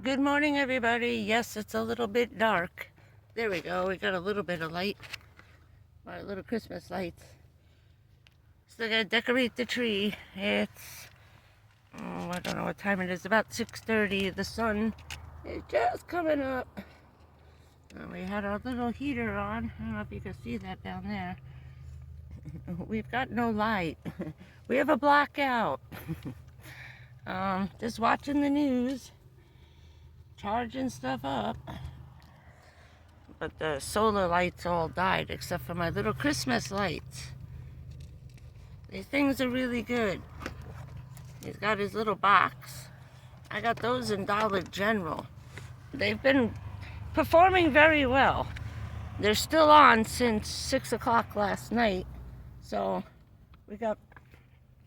Good morning, everybody. Yes, it's a little bit dark. There we go. We got a little bit of light. My little Christmas lights. Still gotta decorate the tree. It's, I don't know what time it is. About 6:30. The sun is just coming up. And we had our little heater on. I don't know if you can see that down there. We've got no light. We have a blackout. Just watching the news. Charging stuff up. But the solar lights all died except for my little Christmas lights. These things are really good. He's got his little box. I got those in Dollar General. They've been performing very well. They're still on since 6 o'clock last night. So we got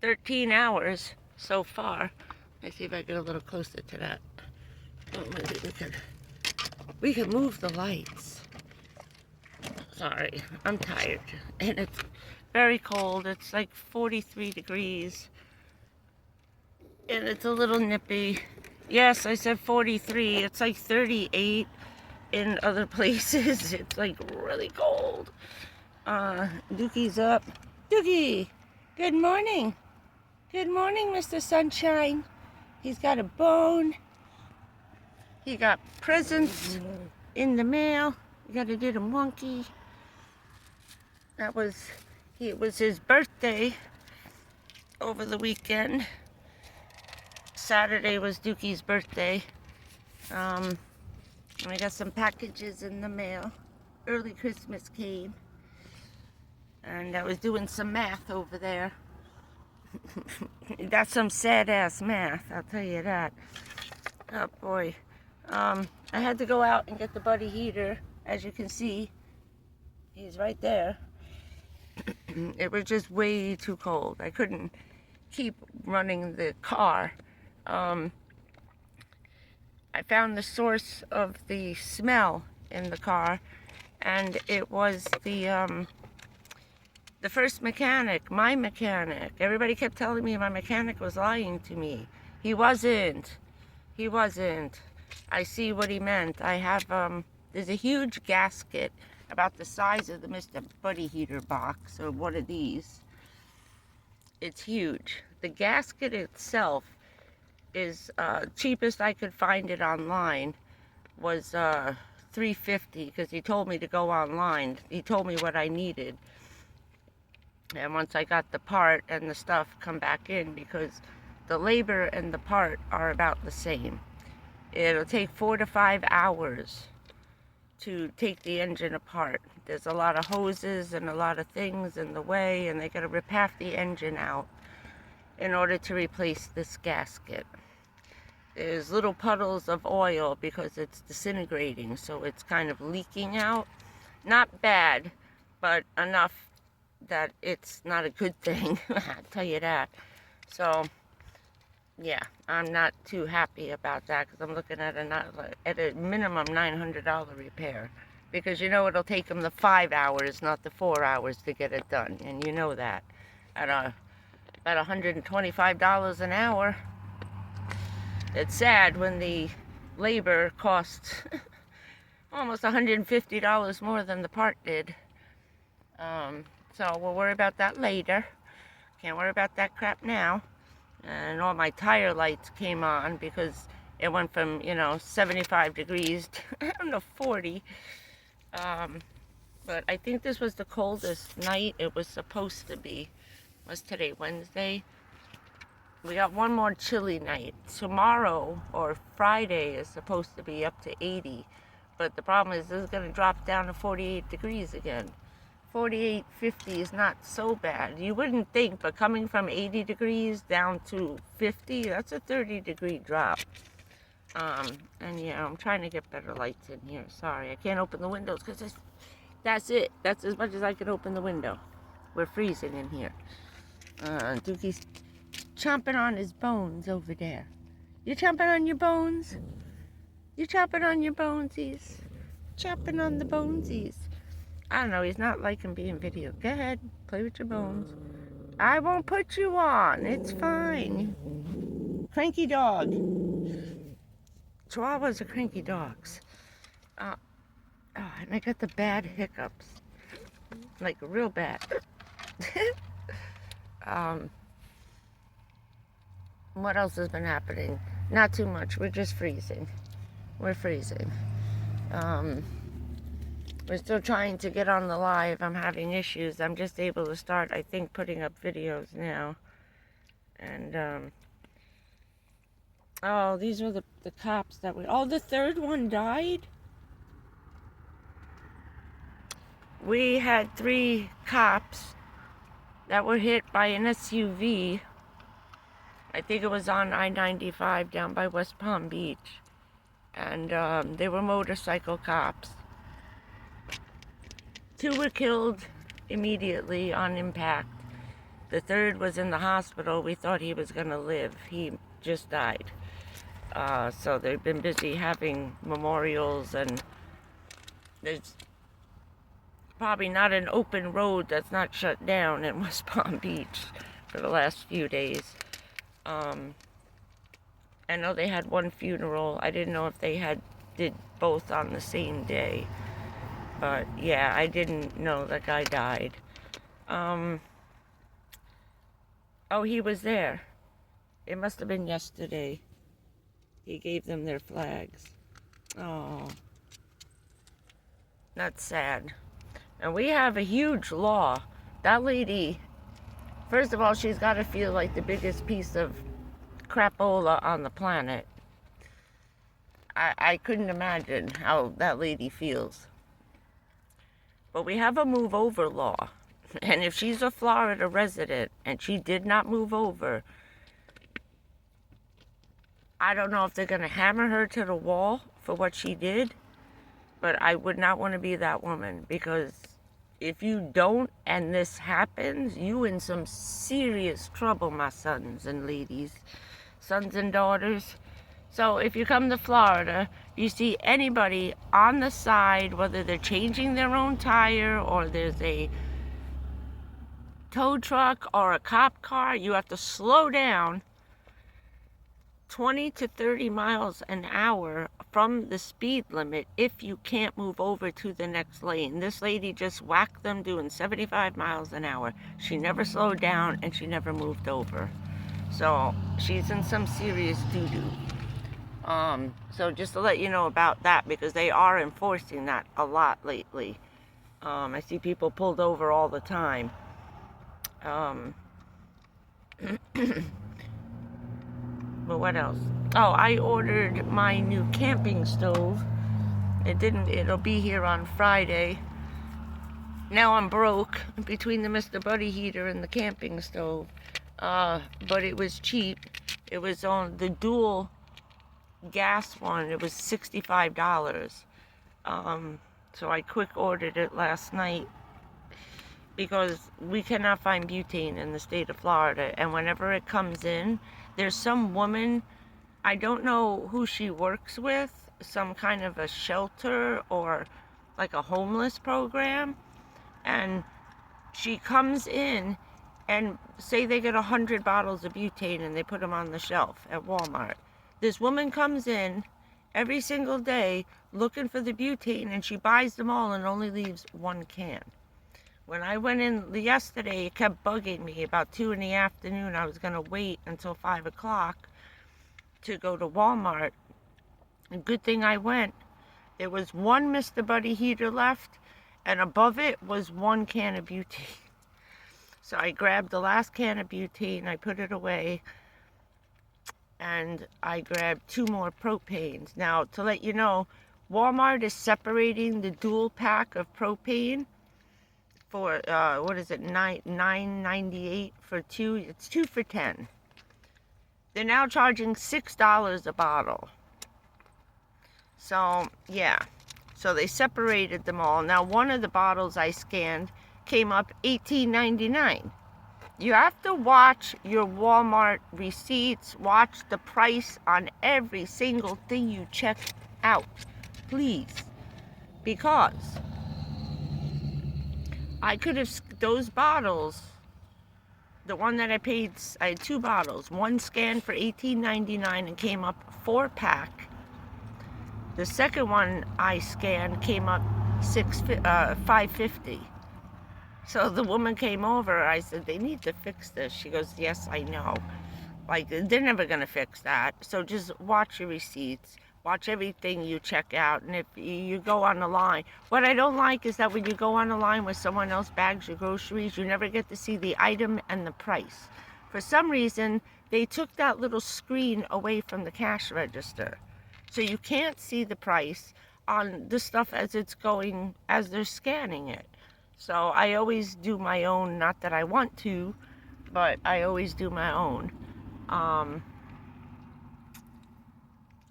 13 hours so far. Let's see if I get a little closer to that. Oh, maybe we could move the lights. Sorry, I'm tired. And it's very cold. It's like 43 degrees. And it's a little nippy. Yes, I said 43. It's like 38 in other places. It's like really cold. Dookie's up. Dookie, good morning. Good morning, Mr. Sunshine. He's got a bone. He got presents in the mail. We got a little monkey. It was his birthday over the weekend. Saturday was Dookie's birthday. And I got some packages in the mail. Early Christmas came. And I was doing some math over there. That's some sad-ass math, I'll tell you that. Oh, boy. I had to go out and get the buddy heater. As you can see, he's right there. It was just way too cold. I couldn't keep running the car. I found the source of the smell in the car, and it was the first mechanic, my mechanic. Everybody kept telling me my mechanic was lying to me. He wasn't. He wasn't. I see what he meant. I have, there's a huge gasket about the size of the Mr. Buddy Heater box, or one of these. It's huge. The gasket itself is, cheapest I could find it online was $3.50, because he told me to go online. He told me what I needed. And once I got the part and the stuff come back in, because the labor and the part are about the same. It'll take 4 to 5 hours to take the engine apart. There's a lot of hoses and a lot of things in the way, and they gotta rip half the engine out in order to replace this gasket. There's little puddles of oil because it's disintegrating, so it's kind of leaking out. Not bad, but enough that it's not a good thing, I'll tell you that. So, yeah, I'm not too happy about that, because I'm looking at a minimum $900 repair. Because you know it'll take them the 5 hours, not the 4 hours to get it done. And you know that. At about $125 an hour. It's sad when the labor costs almost $150 more than the part did. So we'll worry about that later. Can't worry about that crap now. And all my tire lights came on because it went from, 75 degrees down to 40. But I think this was the coldest night it was supposed to be. What's today, Wednesday? We got one more chilly night. Tomorrow or Friday is supposed to be up to 80. But the problem is this is going to drop down to 48 degrees again. 48, 50 is not so bad. You wouldn't think, but coming from 80 degrees down to 50, that's a 30-degree drop. And yeah, I'm trying to get better lights in here. Sorry, I can't open the windows because that's it. That's as much as I can open the window. We're freezing in here. Dookie's chomping on his bones over there. You chomping on your bones? You chomping on your bonesies? Chomping on the bonesies. I don't know, he's not liking being videoed. Go ahead, play with your bones. I won't put you on, it's fine. Cranky dog. Chihuahuas are cranky dogs. And I got the bad hiccups. Like, real bad. What else has been happening? Not too much. We're just freezing. We're freezing. We're still trying to get on the live. I'm having issues. I'm just able to start, I think, putting up videos now. And, oh, these are the cops that we... Oh, the third one died? We had 3 cops that were hit by an SUV. I think it was on I-95 down by West Palm Beach. And they were motorcycle cops. 2 were killed immediately on impact. The third was in the hospital. We thought he was going to live. He just died. So they've been busy having memorials, and there's probably not an open road that's not shut down in West Palm Beach for the last few days. I know they had 1 funeral. I didn't know if they did both on the same day. But yeah, I didn't know that guy died. Oh, he was there. It must have been yesterday. He gave them their flags. Oh, that's sad. And we have a huge law. That lady, first of all, she's got to feel like the biggest piece of crapola on the planet. I couldn't imagine how that lady feels. But we have a move over law. And if she's a Florida resident and she did not move over, I don't know if they're going to hammer her to the wall for what she did. But I would not want to be that woman, because if you don't and this happens, you in some serious trouble, my sons and ladies, sons and daughters. So if you come to Florida, you see anybody on the side, whether they're changing their own tire or there's a tow truck or a cop car, you have to slow down 20 to 30 miles an hour from the speed limit if you can't move over to the next lane. This lady just whacked them doing 75 miles an hour. She never slowed down and she never moved over. So she's in some serious doo-doo. So just to let you know about that, because they are enforcing that a lot lately. I see people pulled over all the time. But what else? Oh, I ordered my new camping stove. It'll be here on Friday. Now I'm broke between the Mr. Buddy heater and the camping stove. But it was cheap. It was on the dual gas one. It was $65. So I quick ordered it last night, because we cannot find butane in the state of Florida. And whenever it comes in, there's some woman, I don't know who she works with, some kind of a shelter or like a homeless program. And she comes in and say they get 100 bottles of butane and they put them on the shelf at Walmart. This woman comes in every single day looking for the butane, and she buys them all and only leaves 1 can. When I went in yesterday, it kept bugging me. About 2 in the afternoon, I was going to wait until 5 o'clock to go to Walmart. And good thing I went. There was 1 Mr. Buddy heater left, and above it was 1 can of butane. So I grabbed the last can of butane, I put it away, and I grabbed 2 more propanes. Now, to let you know, Walmart is separating the dual pack of propane for what is it, $9.98 for 2. It's 2 for $10. They're now charging $6 a bottle. So yeah, so they separated them all. Now one of the bottles I scanned came up $18.99. You have to watch your Walmart receipts. Watch the price on every single thing you check out, please, because I could have, those bottles, the one that I paid, I had 2 bottles. One scanned for $18.99 and came up 4-pack The second one I scanned came up $5.50. So the woman came over. I said, they need to fix this. She goes, yes, I know. Like, they're never going to fix that. So just watch your receipts. Watch everything you check out. And if you go on the line, what I don't like is that when you go on the line with someone else bags your groceries, you never get to see the item and the price. For some reason, they took that little screen away from the cash register. So you can't see the price on the stuff as it's going, as they're scanning it. So I always do my own, not that I want to, but I always do my own.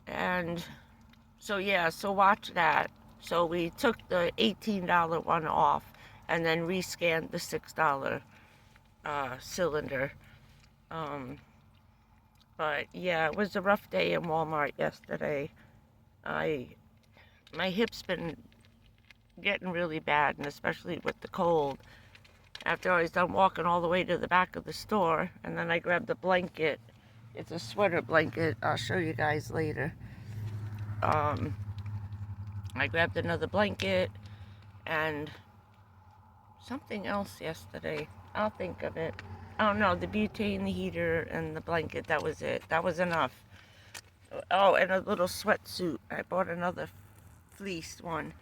And so yeah, so watch that. So we took the $18 one off and then rescanned the $6 cylinder. But yeah, it was a rough day in Walmart yesterday. My hip's been getting really bad, and especially with the cold. After I was done walking all the way to the back of the store, and then I grabbed a blanket. It's a sweater blanket. I'll show you guys later. I grabbed another blanket and something else yesterday. I'll think of it. Oh no, the butane, the heater, and the blanket. That was it. That was enough. Oh, and a little sweatsuit. I bought another fleece one.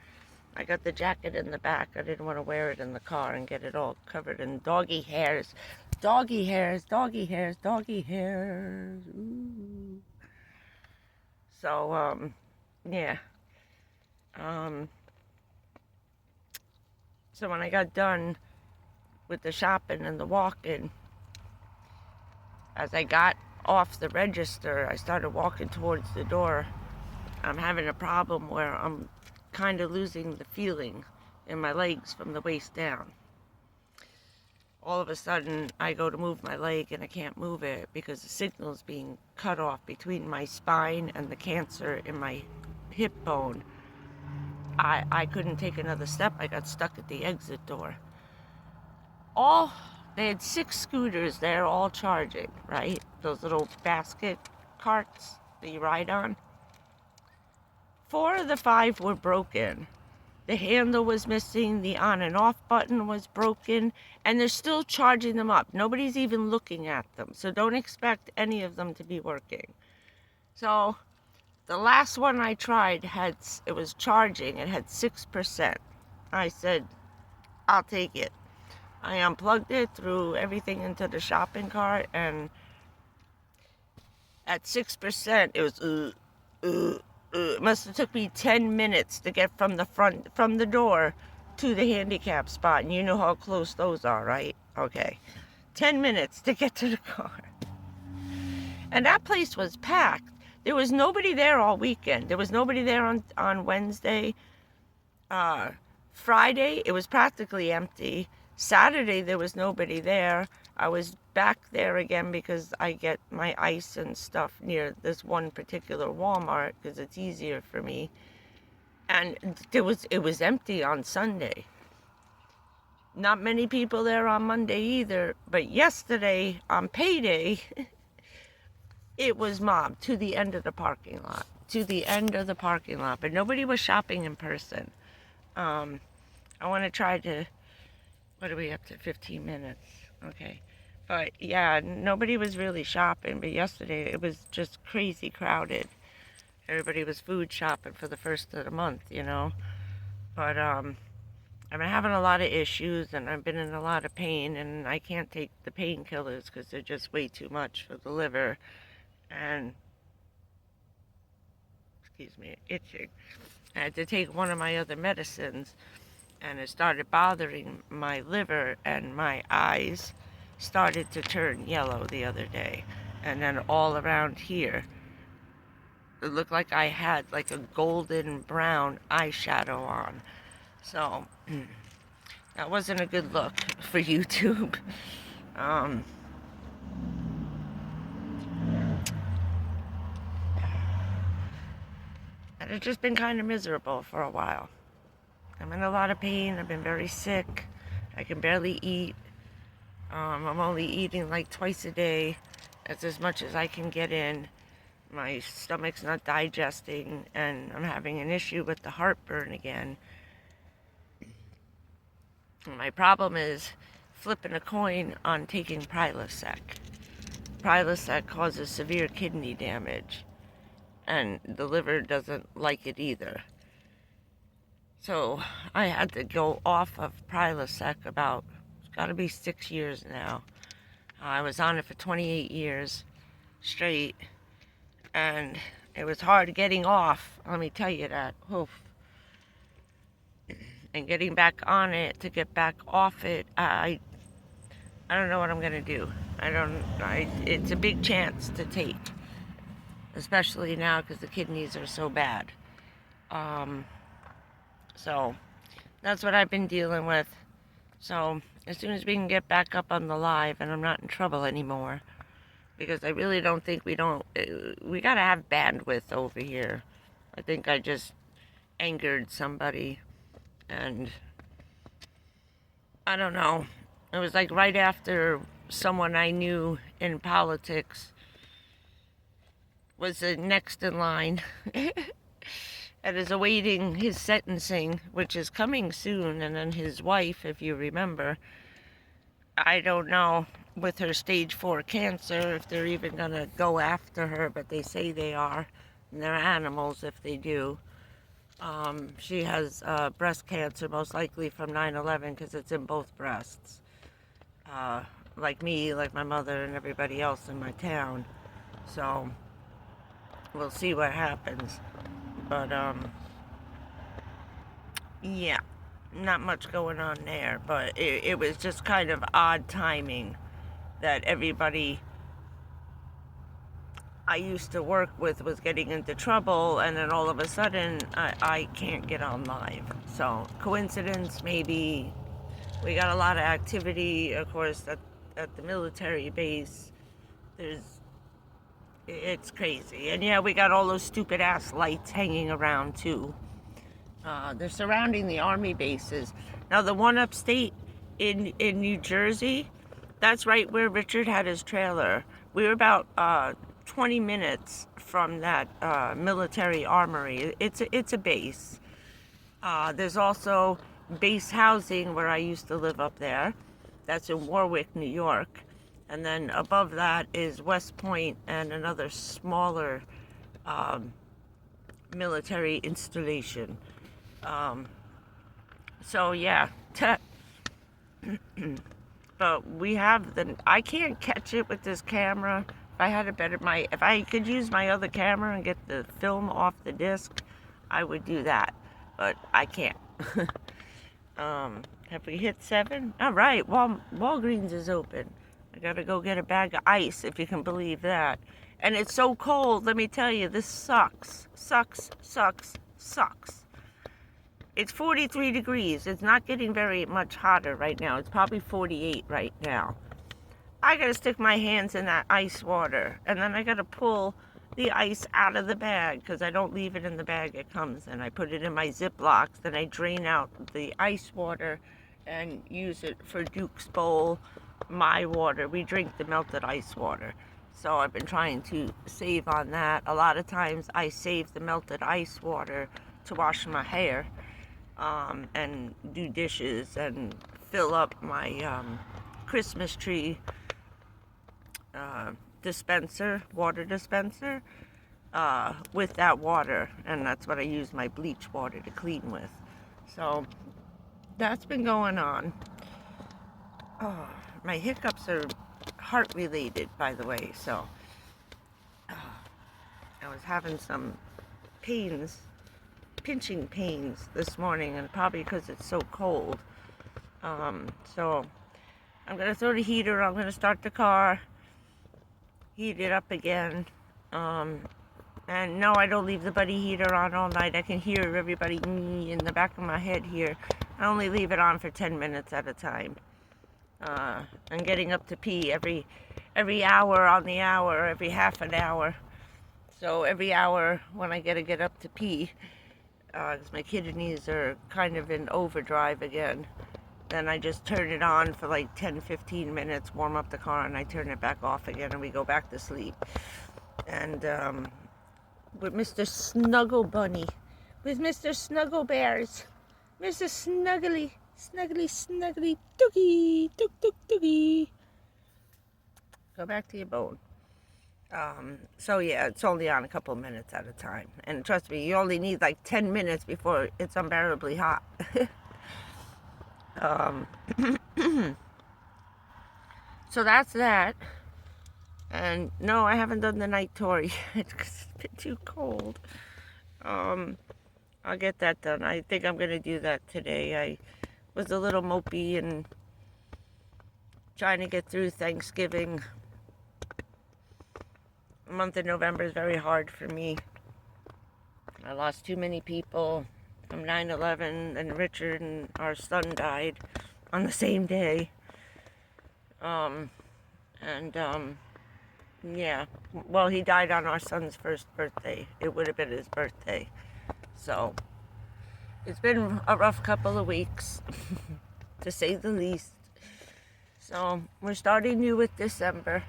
I got the jacket in the back. I didn't want to wear it in the car and get it all covered in doggy hairs. Doggy hairs, doggy hairs, doggy hairs. Ooh. So, yeah. So when I got done with the shopping and the walking, as I got off the register, I started walking towards the door. I'm having a problem where I'm kind of losing the feeling in my legs from the waist down. All of a sudden, I go to move my leg and I can't move it because the signal is being cut off between my spine and the cancer in my hip bone. I couldn't take another step. I got stuck at the exit door. They had 6 scooters there, all charging, right? Those little basket carts that you ride on. 4 of the 5 were broken. The handle was missing, the on and off button was broken, and they're still charging them up. Nobody's even looking at them, so don't expect any of them to be working. So the last one I tried it was charging. It had 6%. I said, I'll take it. I unplugged it, threw everything into the shopping cart, and at 6%, it was it must have took me 10 minutes to get from the door to the handicap spot, and you know how close those are, right? Okay. 10 minutes to get to the car. And that place was packed. There was nobody there all weekend. There was nobody there on Wednesday. Friday, it was practically empty. Saturday, there was nobody there. I was back there again because I get my ice and stuff near this one particular Walmart because it's easier for me. And it was empty on Sunday. Not many people there on Monday either. But yesterday, on payday, it was mobbed to the end of the parking lot. To the end of the parking lot. But nobody was shopping in person. I want to try to... What are we up to? 15 minutes. Okay. But yeah, nobody was really shopping. But yesterday it was just crazy crowded. Everybody was food shopping for the first of the month, you know. But I've been having a lot of issues and I've been in a lot of pain, and I can't take the painkillers because they're just way too much for the liver. And excuse me, itching. I had to take one of my other medicines, and it started bothering my liver, and my eyes started to turn yellow the other day. And then all around here, it looked like I had like a golden brown eyeshadow on. So that wasn't a good look for YouTube. And it's just been kind of miserable for a while. I'm in a lot of pain. I've been very sick. I can barely eat. I'm only eating like twice a day. That's as much as I can get in. My stomach's not digesting, and I'm having an issue with the heartburn again. My problem is flipping a coin on taking Prilosec. Prilosec causes severe kidney damage, and the liver doesn't like it either. So I had to go off of Prilosec about, it's got to be 6 years now. I was on it for 28 years straight, and it was hard getting off, let me tell you that. Oof. And getting back on it, to get back off it, I don't know what I'm gonna do. It's a big chance to take, especially now because the kidneys are so bad. So that's what I've been dealing with. So as soon as we can get back up on the live and I'm not in trouble anymore, because I really don't think we gotta have bandwidth over here. I think I just angered somebody, and I don't know. It was like right after someone I knew in politics was the next in line and is awaiting his sentencing, which is coming soon. And then his wife, if you remember, I don't know, with her stage 4 cancer, if they're even going to go after her, but they say they are. And they're animals if they do. She has breast cancer, most likely from 9/11, because it's in both breasts. Like me, like my mother, and everybody else in my town. So we'll see what happens. But yeah, not much going on there. But it was just kind of odd timing that everybody I used to work with was getting into trouble, and then all of a sudden I can't get on live. So coincidence, maybe. We got a lot of activity, of course, at the military base. It's crazy. And yeah, we got all those stupid ass lights hanging around too. They're surrounding the army bases. Now the one upstate in New Jersey, that's right where Richard had his trailer. We were about 20 minutes from that military armory. It's a base. There's also base housing where I used to live up there. That's in Warwick, New York. And then above that is West Point and another smaller military installation. So yeah, but we have I can't catch it with this camera. If I could use my other camera and get the film off the disc, I would do that, but I can't. Have we hit 7? All right, Walgreens is open. I gotta go get a bag of ice, if you can believe that. And it's so cold, let me tell you, this sucks. Sucks. It's 43 degrees. It's not getting very much hotter right now. It's probably 48 right now. I gotta stick my hands in that ice water, and then I gotta pull the ice out of the bag, because I don't leave it in the bag it comes in. I put it in my Ziplocs, then I drain out the ice water and use it for Duke's Bowl, my water. We drink the melted ice water. So I've been trying to save on that. A lot of times I save the melted ice water to wash my hair, and do dishes and fill up my Christmas tree water dispenser, with that water, and that's what I use my bleach water to clean with. So that's been going on. Oh, my hiccups are heart related, by the way, so I was having some pinching pains this morning, and probably because it's so cold. So I'm gonna throw the heater, I'm gonna start the car, heat it up again. And no, I don't leave the buddy heater on all night. I can hear everybody in the back of my head here. I only leave it on for 10 minutes at a time. I'm getting up to pee every hour on the hour, every half an hour. So every hour when I gotta get up to pee, because my kidneys are kind of in overdrive again, then I just turn it on for like 10-15 minutes, warm up the car, and I turn it back off again, and we go back to sleep. And with Mr. Snuggle Bunny, with Mr. Snuggle Bears, Mr. Snuggly, Snuggly, Snuggly, Doogie, Dook, Dook, Doogie. Go back to your bone. So yeah, it's only on a couple minutes at a time. And trust me, you only need like 10 minutes before it's unbearably hot. So that's that. And no, I haven't done the night tour yet because it's been too cold. I'll get that done. I think I'm going to do that today. I was a little mopey and trying to get through Thanksgiving. The month of November is very hard for me. I lost too many people from 9/11, and Richard and our son died on the same day. Yeah, well, he died on our son's first birthday. It would have been his birthday. So it's been a rough couple of weeks, to say the least. So we're starting new with December.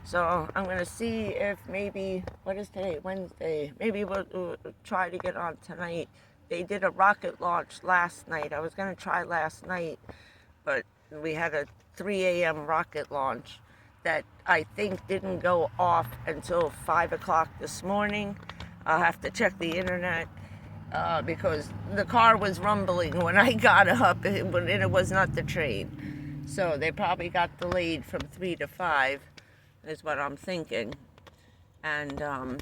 So I'm going to see if maybe, what is today? Wednesday. Maybe we'll try to get on tonight. They did a rocket launch last night. I was going to try last night, but we had a 3 a.m. rocket launch that I think didn't go off until 5 o'clock this morning. I'll have to check the internet because the car was rumbling when I got up, and it was not the train. So they probably got delayed from 3 to 5. Is what I'm thinking. And I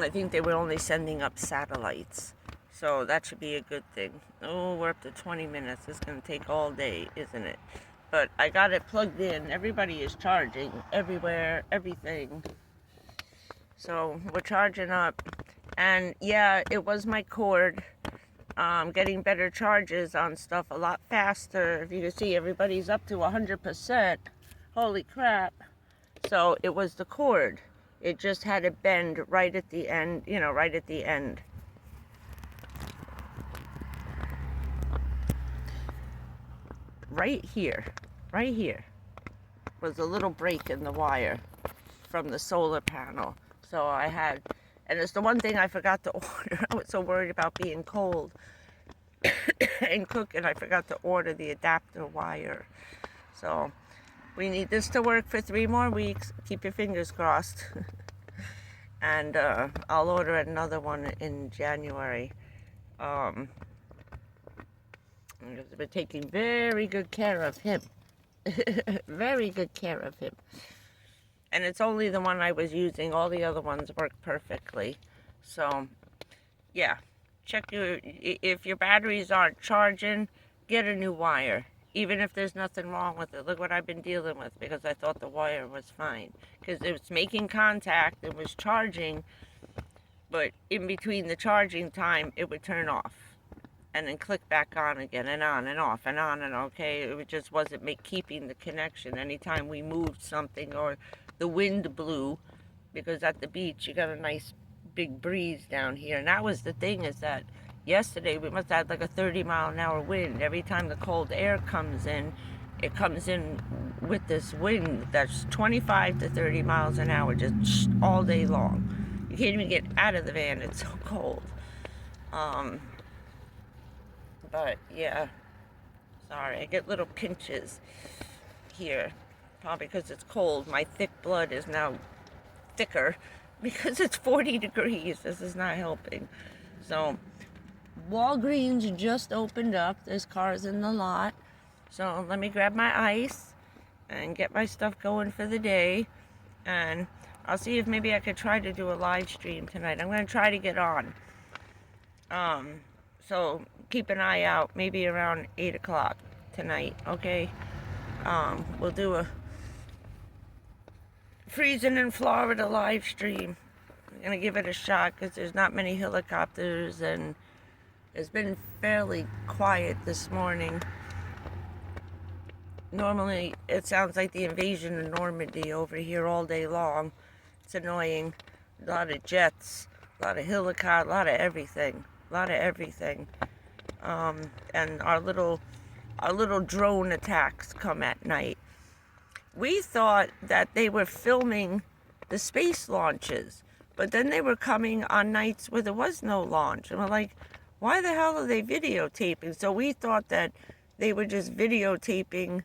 think they were only sending up satellites, so that should be a good thing. Oh, we're up to 20 minutes. It's going to take all day, isn't it? But I got it plugged in. Everybody is charging everywhere, everything. So we're charging up. And yeah, it was my cord. Getting better charges on stuff a lot faster. If you can see, everybody's up to 100%. Holy crap. So it was the cord. It just had a bend right at the end, right at the end. Right here was a little break in the wire from the solar panel. So I had, and it's the one thing I forgot to order. I was so worried about being cold and cooking, I forgot to order the adapter wire. So we need this to work for 3 more weeks. Keep your fingers crossed. And I'll order another one in January. I've been taking very good care of him. Very good care of him. And it's only the one I was using. All the other ones work perfectly. So yeah, check if your batteries aren't charging, get a new wire, even if there's nothing wrong with it. Look what I've been dealing with, because I thought the wire was fine, because it was making contact, it was charging, but in between the charging time it would turn off and then click back on again, and on and off and on, and okay, it just wasn't keeping the connection. Anytime we moved something or the wind blew, because at the beach you got a nice big breeze down here, and that was the thing, is that yesterday we must have had like a 30-mile-an-hour wind. Every time the cold air comes in, it comes in with this wind that's 25 to 30 miles an hour, just all day long. You can't even get out of the van, it's so cold. But yeah, sorry, I get little pinches here, probably because it's cold. My thick blood is now thicker because it's 40 degrees. This is not helping. So Walgreens just opened up. There's cars in the lot. So let me grab my ice and get my stuff going for the day. And I'll see if maybe I could try to do a live stream tonight. I'm going to try to get on. So keep an eye out, maybe around 8 o'clock tonight, okay? We'll do a freezing in Florida live stream. I'm going to give it a shot because there's not many helicopters, and it's been fairly quiet this morning. Normally, it sounds like the invasion of Normandy over here all day long. It's annoying. A lot of jets, a lot of helicopters, a lot of everything. A lot of everything. And our little drone attacks come at night. We thought that they were filming the space launches. But then they were coming on nights where there was no launch. And we're like, why the hell are they videotaping? So we thought that they were just videotaping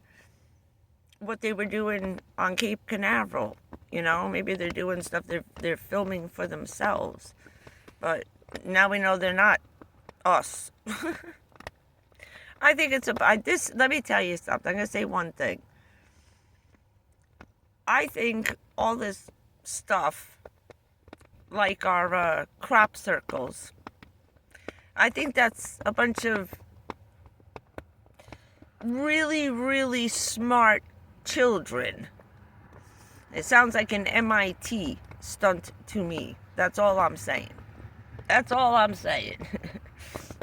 what they were doing on Cape Canaveral. You know, maybe they're doing stuff they're filming for themselves. But now we know they're not us. I think it's let me tell you something. I'm going to say one thing. I think all this stuff, like our crop circles, I think that's a bunch of really, really smart children. It sounds like an MIT stunt to me. That's all I'm saying. That's all I'm saying.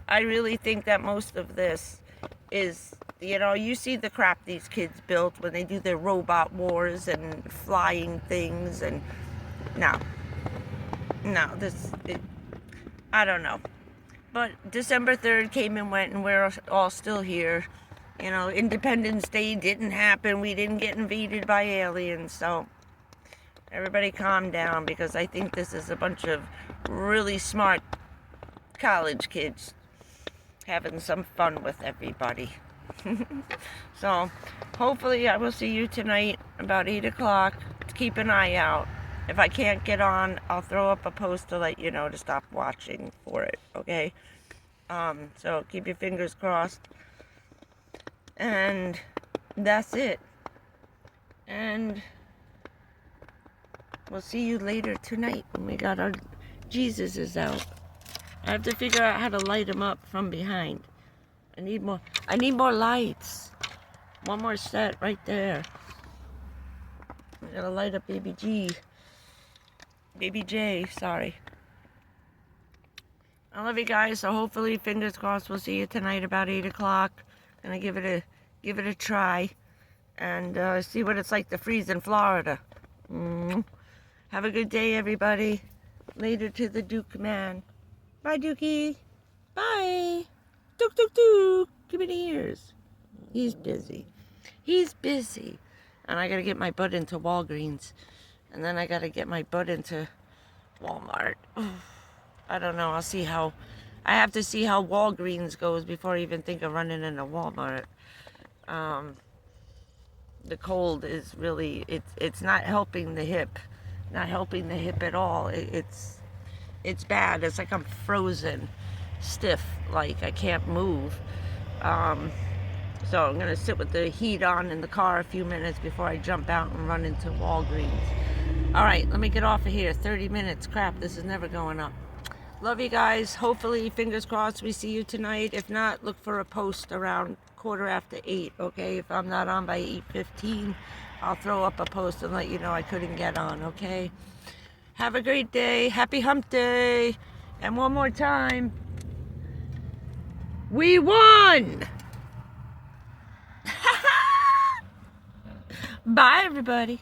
I really think that most of this is, you know, you see the crap these kids built when they do their robot wars and flying things, and no, I don't know. But December 3rd came and went, and we're all still here. You know, Independence Day didn't happen. We didn't get invaded by aliens, so everybody calm down, because I think this is a bunch of really smart college kids having some fun with everybody. So, hopefully I will see you tonight about 8 o'clock. Keep an eye out. If I can't get on, I'll throw up a post to let you know to stop watching for it, okay? So keep your fingers crossed. And that's it. And we'll see you later tonight when we got our Jesuses out. I have to figure out how to light them up from behind. I need more lights. One more set right there. I gotta light up Baby J, sorry. I love you guys, so hopefully, fingers crossed, we'll see you tonight about 8 o'clock. Gonna give it a try, and see what it's like to freeze in Florida. Have a good day, everybody. Later to the Duke man. Bye, Dookie. Bye. Duke, Duke, Duke. Give me the ears. He's busy. He's busy. And I gotta get my butt into Walgreens. And then I gotta get my butt into Walmart. I don't know. I have to see how Walgreens goes before I even think of running into Walmart. The cold is really, it's not helping the hip. Not helping the hip at all. It's bad. It's like I'm frozen, stiff, like I can't move. So I'm gonna sit with the heat on in the car a few minutes before I jump out and run into Walgreens. All right, let me get off of here. 30 minutes. Crap, this is never going up. Love you guys. Hopefully, fingers crossed, we see you tonight. If not, look for a post around 8:15, okay? If I'm not on by 8:15, I'll throw up a post and let you know I couldn't get on, okay? Have a great day. Happy hump day. And one more time, we won! Bye, everybody.